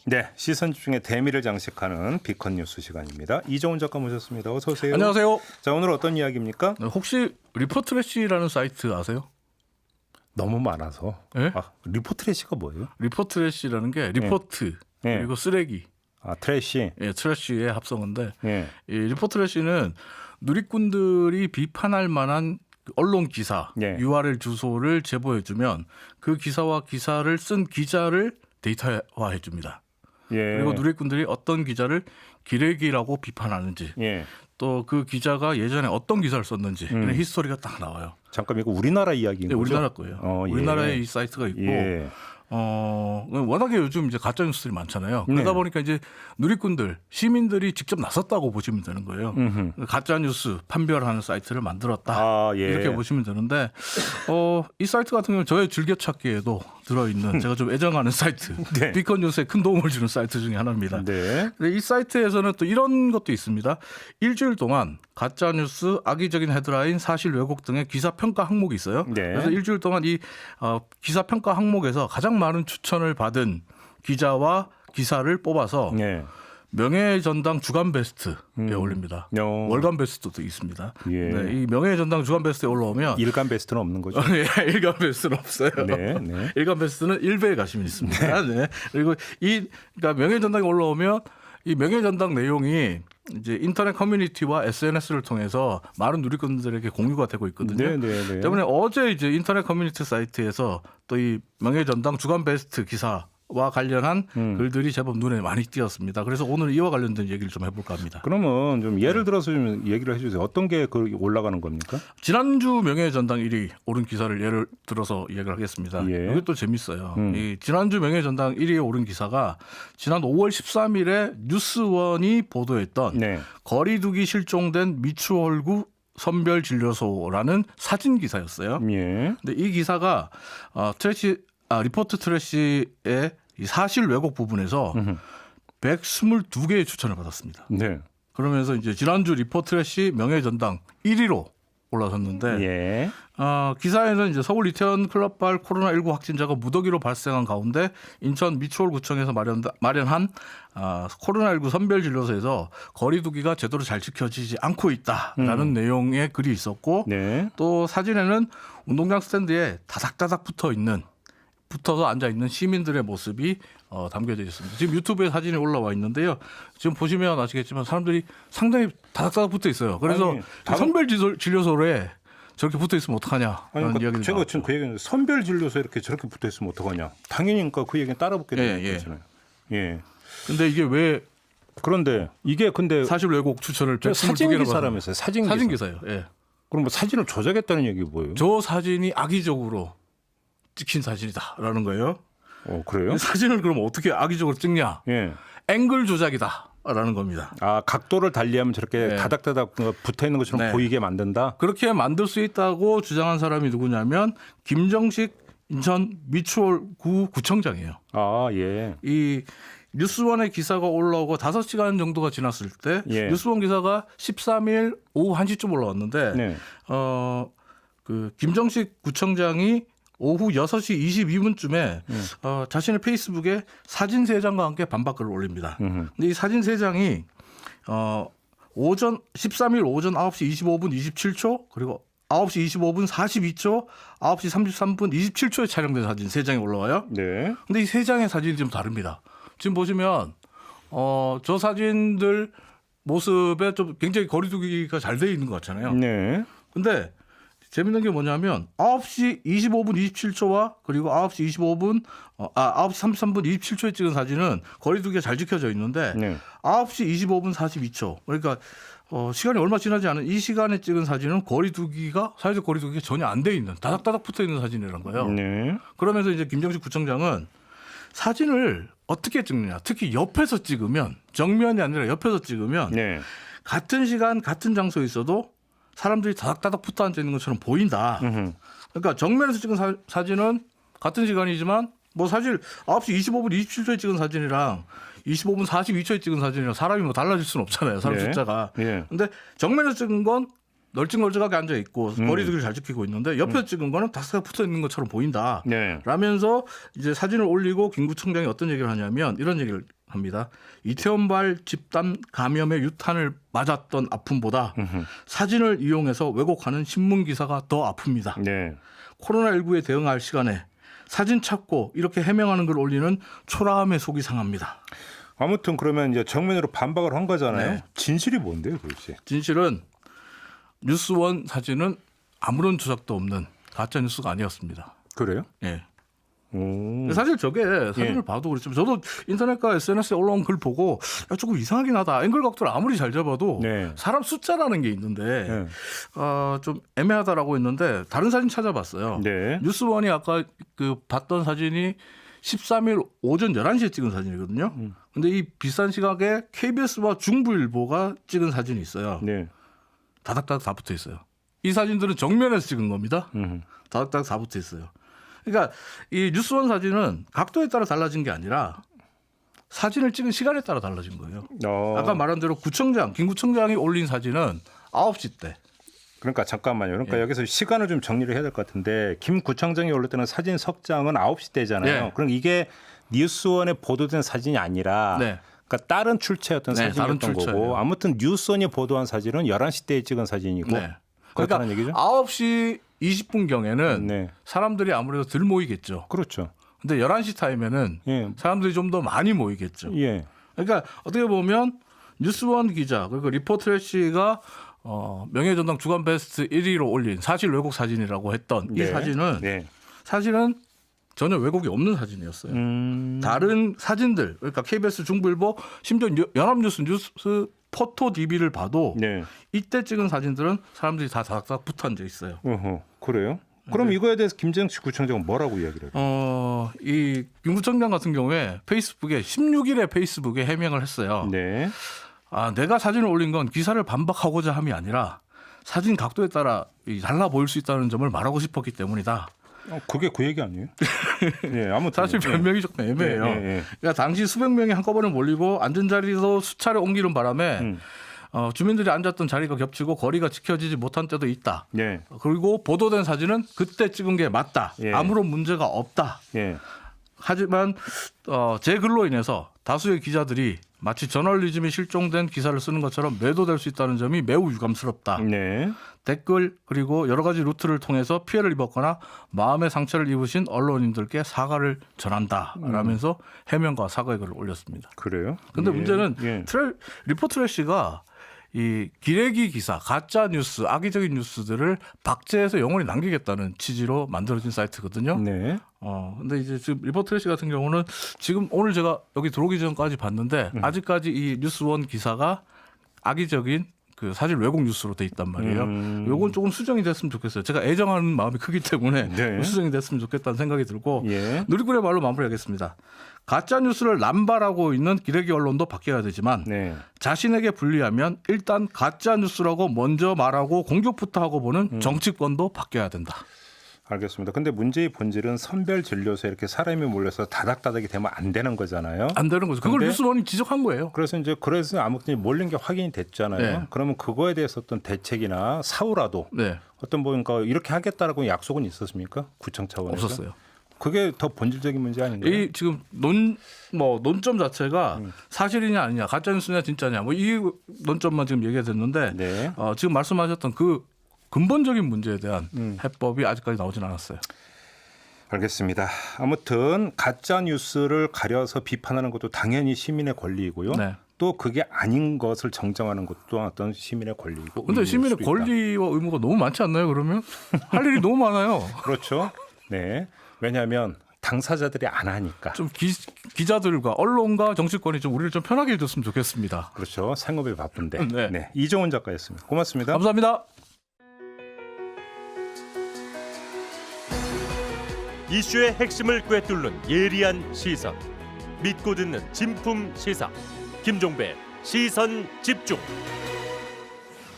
네, 시선 집중의 대미를 장식하는 비컨 뉴스 시간입니다. 이정훈 작가 모셨습니다. 어서 오세요. 안녕하세요. 자, 오늘 어떤 이야기입니까? 혹시 리포트래시라는 사이트 아세요? 너무 많아서. 네? 리포트래시가 뭐예요? 리포트래시라는 게 리포트 네. 그리고 쓰레기, 트래시. 트래시의 합성어인데 예. 이 리포트래시는 누리꾼들이 비판할 만한 언론 기사 네. URL 주소를 제보해주면 그 기사와 기사를 쓴 기자를 데이터화해 줍니다. 예. 그리고 누리꾼들이 어떤 기자를 기레기라고 비판하는지 예. 또 그 기자가 예전에 어떤 기사를 썼는지 이런 히스토리가 딱 나와요. 잠깐 이거 우리나라 이야기인 네, 거죠? 우리나라 거예요. 예. 우리나라에 이 사이트가 있고 예. 워낙에 요즘 이제 가짜 뉴스들이 많잖아요. 그러다 네. 보니까 이제 누리꾼들, 시민들이 직접 나섰다고 보시면 되는 거예요. 가짜 뉴스 판별하는 사이트를 만들었다. 예. 이렇게 보시면 되는데 이 사이트 같은 경우는 저의 즐겨찾기에도 들어있는 제가 좀 애정하는 사이트, 네. 비컨 뉴스에 큰 도움을 주는 사이트 중에 하나입니다. 네. 근데 이 사이트에서는 또 이런 것도 있습니다. 일주일 동안 가짜 뉴스, 악의적인 헤드라인, 사실 왜곡 등의 기사 평가 항목이 있어요. 네. 그래서 일주일 동안 이 기사 평가 항목에서 가장 많은 추천을 받은 기자와 기사를 뽑아서 예. 명예의 전당 주간 베스트에 올립니다. 월간 베스트도 있습니다. 예. 네, 이 명예의 전당 주간 베스트에 올라오면 일간 베스트는 없는 거죠? 일간 베스트는 없어요. 네, 네. 일간 베스트는 1배에 가시면 있습니다. 네. 그리고 그러니까 명예의 전당에 올라오면 이 명예의 전당 내용이 이제 인터넷 커뮤니티와 SNS를 통해서 많은 누리꾼들에게 공유가 되고 있거든요. 네. 때문에 어제 이제 인터넷 커뮤니티 사이트에서 또 이 명예의 전당 주간 베스트 기사와 관련한 글들이 제법 눈에 많이 띄었습니다. 그래서 오늘 이와 관련된 얘기를 좀 해볼까 합니다. 그러면 좀 예를 들어서 좀 얘기를 해주세요. 어떤 게 올라가는 겁니까? 지난주 명예의 전당 1위 오른 기사를 예를 들어서 이야기를 하겠습니다. 예. 이게 또 재밌어요. 이 지난주 명예의 전당 1위에 오른 기사가 지난 5월 13일에 뉴스원이 보도했던 네. 거리두기 실종된 미추홀구 선별진료소라는 사진 기사였어요. 예. 근데 이 기사가 리포트 트래시의 이 사실 왜곡 부분에서 122개의 추천을 받았습니다. 네. 그러면서 이제 지난주 리포트 트래시 명예의 전당 1위로 올라섰는데 예. 기사에는 이제 서울 이태원 클럽발 코로나19 확진자가 무더기로 발생한 가운데 인천 미추홀구청에서 마련한 코로나19 선별진료소에서 거리두기가 제대로 잘 지켜지지 않고 있다라는 내용의 글이 있었고 네. 또 사진에는 운동장 스탠드에 다닥다닥 붙어서 앉아 있는 시민들의 모습이 담겨져 있습니다. 지금 유튜브에 사진이 올라와 있는데요. 지금 보시면 아시겠지만 사람들이 상당히 다닥다닥 붙어 있어요. 그래서 선별진료소에 저렇게 붙어 있으면 어떡하냐라는 그러니까 이야기를 제가 지금 그 얘기는 선별진료소에 이렇게 저렇게 붙어 있으면 어떡하냐. 당연히 그러니까 그 얘기는 따라 붙게 되는 거잖아요. 예. 근데 이게 왜 그런데 이게 근데 사실 왜곡 추천을 사진 기사라면서요. 사진 기사예요. 예. 그럼 뭐 사진을 조작했다는 얘기 뭐예요? 저 사진이 악의적으로 찍힌 사진이다라는 거예요. 그래요? 사진을 그럼 어떻게 악의적으로 찍냐? 예. 앵글 조작이다라는 겁니다. 각도를 달리하면 저렇게 네. 다닥다닥 붙어 있는 것처럼 네. 보이게 만든다. 그렇게 만들 수 있다고 주장한 사람이 누구냐면 김정식 인천 미추홀구 구청장이에요. 예. 이 뉴스원의 기사가 올라오고 5시간 정도가 지났을 때 예. 뉴스원 기사가 13일 오후 1시쯤 올라왔는데 네. 그 김정식 구청장이 오후 6시 22분쯤에 자신의 페이스북에 사진 3장과 함께 반박글을 올립니다. 근데 이 사진 3장이 13일 오전 9시 25분 27초 그리고 9시 25분 42초, 9시 33분 27초에 촬영된 사진 3장이 올라와요. 네. 근데 이 3장의 사진이 좀 다릅니다. 지금 보시면 저 사진들 모습에 좀 굉장히 거리두기가 잘 돼 있는 것 같잖아요. 네. 근데 재밌는 게 뭐냐면 9시 25분 27초와 그리고 9시 25분 9시 33분 27초에 찍은 사진은 거리두기가 잘 지켜져 있는데 네. 9시 25분 42초 그러니까 시간이 얼마 지나지 않은 이 시간에 찍은 사진은 사회적 거리두기가 전혀 안 돼 있는 다닥다닥 붙어 있는 사진이란 거예요. 네. 그러면서 이제 김정식 구청장은 사진을 어떻게 찍느냐 특히 옆에서 찍으면 정면이 아니라 옆에서 찍으면 네. 같은 시간 같은 장소에 있어도 사람들이 다닥다닥 붙어 앉아 있는 것처럼 보인다. 그러니까 정면에서 찍은 사진은 같은 시간이지만 뭐 사실 9시 25분 27초에 찍은 사진이랑 25분 42초에 찍은 사진이랑 사람이 뭐 달라질 수는 없잖아요. 사람 네. 숫자가. 네. 근데 정면에서 찍은 건 널찍널찍하게 앉아 있고 거리두기를 잘 지키고 있는데 옆에서 찍은 거는 다닥다닥 붙어 있는 것처럼 보인다. 네. 라면서 이제 사진을 올리고 김 구청장이 어떤 얘기를 하냐면 이런 얘기를 합니다. 이태원발 집단 감염의 유탄을 맞았던 아픔보다 사진을 이용해서 왜곡하는 신문 기사가 더 아픕니다. 네. 코로나19에 대응할 시간에 사진 찾고 이렇게 해명하는 걸 올리는 초라함에 속이 상합니다. 아무튼 그러면 이제 정면으로 반박을 한 거잖아요. 네. 진실이 뭔데요, 도대체? 진실은 뉴스원 사진은 아무런 조작도 없는 가짜 뉴스가 아니었습니다. 그래요? 예. 오. 사실 저게 사진을 봐도 그렇지만 저도 인터넷과 SNS에 올라온 글 보고 야, 조금 이상하긴 하다. 앵글 각도를 아무리 잘 잡아도 네. 사람 숫자라는 게 있는데 네. 좀 애매하다라고 했는데 다른 사진 찾아봤어요. 네. 뉴스원이 아까 그 봤던 사진이 13일 오전 11시에 찍은 사진이거든요. 근데 이 비슷한 시각에 KBS와 중부일보가 찍은 사진이 있어요. 네. 다닥다닥 다 붙어 있어요. 이 사진들은 정면에서 찍은 겁니다. 음. 다닥다닥 다 붙어 있어요. 그러니까 이 뉴스원 사진은 각도에 따라 달라진 게 아니라 사진을 찍은 시간에 따라 달라진 거예요. 아까 말한 대로 김 구청장이 올린 사진은 9시 때. 그러니까 잠깐만요. 그러니까 예. 여기서 시간을 좀 정리를 해야 될 것 같은데 김 구청장이 올릴 때는 사진 석장은 9시 때잖아요. 예. 그럼 이게 뉴스원에 보도된 사진이 아니라 네. 그러니까 다른 출처였던 네, 사진이었던 다른 출처예요. 거고 아무튼 뉴스원이 보도한 사진은 11시 때에 찍은 사진이고 네. 그렇다는 그러니까 얘기죠? 9시 20분경에는 네. 사람들이 아무래도 덜 모이겠죠. 그렇죠. 근데 11시 타임에는 예. 사람들이 좀 더 많이 모이겠죠. 예. 그러니까 어떻게 보면 뉴스원 기자 그리고 리포트래시가 명예전당 주간 베스트 1위로 올린 사실 왜곡 사진이라고 했던 이 네. 사진은 네. 사실은 전혀 왜곡이 없는 사진이었어요. 다른 사진들 그러니까 KBS 중부일보 심지어 연합뉴스 뉴스 포토 DB를 봐도 네. 이때 찍은 사진들은 사람들이 다 다닥다닥 붙어 앉아 있어요. 어허. 그래요? 그럼 이거에 대해서 김정식 구청장은 뭐라고 이야기를 해요? 이 김구청장 같은 경우에 페이스북에 16일에 페이스북에 해명을 했어요. 네. 내가 사진을 올린 건 기사를 반박하고자 함이 아니라 사진 각도에 따라 달라 보일 수 있다는 점을 말하고 싶었기 때문이다. 그게 그 얘기 아니에요? 예, 아무튼 사실 변명이 조금 애매해요. 예. 그러니까 당시 수백 명이 한꺼번에 몰리고 앉은 자리도 수차례 옮기는 바람에 주민들이 앉았던 자리가 겹치고 거리가 지켜지지 못한 때도 있다. 예. 그리고 보도된 사진은 그때 찍은 게 맞다. 예. 아무런 문제가 없다. 예. 하지만 제 글로 인해서 다수의 기자들이 마치 저널리즘이 실종된 기사를 쓰는 것처럼 매도될 수 있다는 점이 매우 유감스럽다. 네. 댓글 그리고 여러 가지 루트를 통해서 피해를 입었거나 마음의 상처를 입으신 언론인들께 사과를 전한다. 라면서 해명과 사과의 글을 올렸습니다. 그래요? 근데 예. 문제는 예. 리포트래시가 이 기레기 기사, 가짜 뉴스, 악의적인 뉴스들을 박제해서 영원히 남기겠다는 취지로 만들어진 사이트거든요. 네. 근데 이제 지금 리포트래시 같은 경우는 지금 오늘 제가 여기 들어오기 전까지 봤는데 아직까지 이 뉴스원 기사가 악의적인 그 사실 왜곡 뉴스로 돼 있단 말이에요. 요건 조금 수정이 됐으면 좋겠어요. 제가 애정하는 마음이 크기 때문에 네. 수정이 됐으면 좋겠다는 생각이 들고 예. 누리꾼의 말로 마무리하겠습니다. 가짜 뉴스를 남발하고 있는 기레기 언론도 바뀌어야 되지만 네. 자신에게 불리하면 일단 가짜 뉴스라고 먼저 말하고 공격부터 하고 보는 정치권도 바뀌어야 된다. 알겠습니다. 근데 문제의 본질은 선별 진료소에 이렇게 사람이 몰려서 다닥다닥이 되면 안 되는 거잖아요. 안 되는 거죠. 그걸 근데 뉴스원이 지적한 거예요. 그래서 아무튼 몰린 게 확인이 됐잖아요. 네. 그러면 그거에 대해서 어떤 대책이나 사후라도 네, 어떤 뭔가 이렇게 하겠다라고 약속은 있었습니까? 구청 차원에서? 없었어요. 그게 더 본질적인 문제 아닌가요? 이 지금 논점 자체가 사실이냐 아니냐, 가짜 뉴스냐 진짜냐, 뭐 이 논점만 지금 얘기가 됐는데 네. 지금 말씀하셨던 그 근본적인 문제에 대한 해법이 아직까지 나오진 않았어요. 알겠습니다. 아무튼 가짜 뉴스를 가려서 비판하는 것도 당연히 시민의 권리이고요. 네. 또 그게 아닌 것을 정정하는 것도 또한 어떤 시민의 권리이고. 근데 시민의 권리와 의무가 너무 많지 않나요? 그러면 할 일이 너무 많아요. 그렇죠. 네. 왜냐하면 당사자들이 안 하니까. 좀 기자들과 언론과 정치권이 좀 우리를 좀 편하게 해줬으면 좋겠습니다. 그렇죠. 생업이 바쁜데. 네. 네. 이종훈 작가였습니다. 고맙습니다. 감사합니다. 이슈의 핵심을 꿰뚫는 예리한 시선, 믿고 듣는 진품 시사 김종배 시선 집중.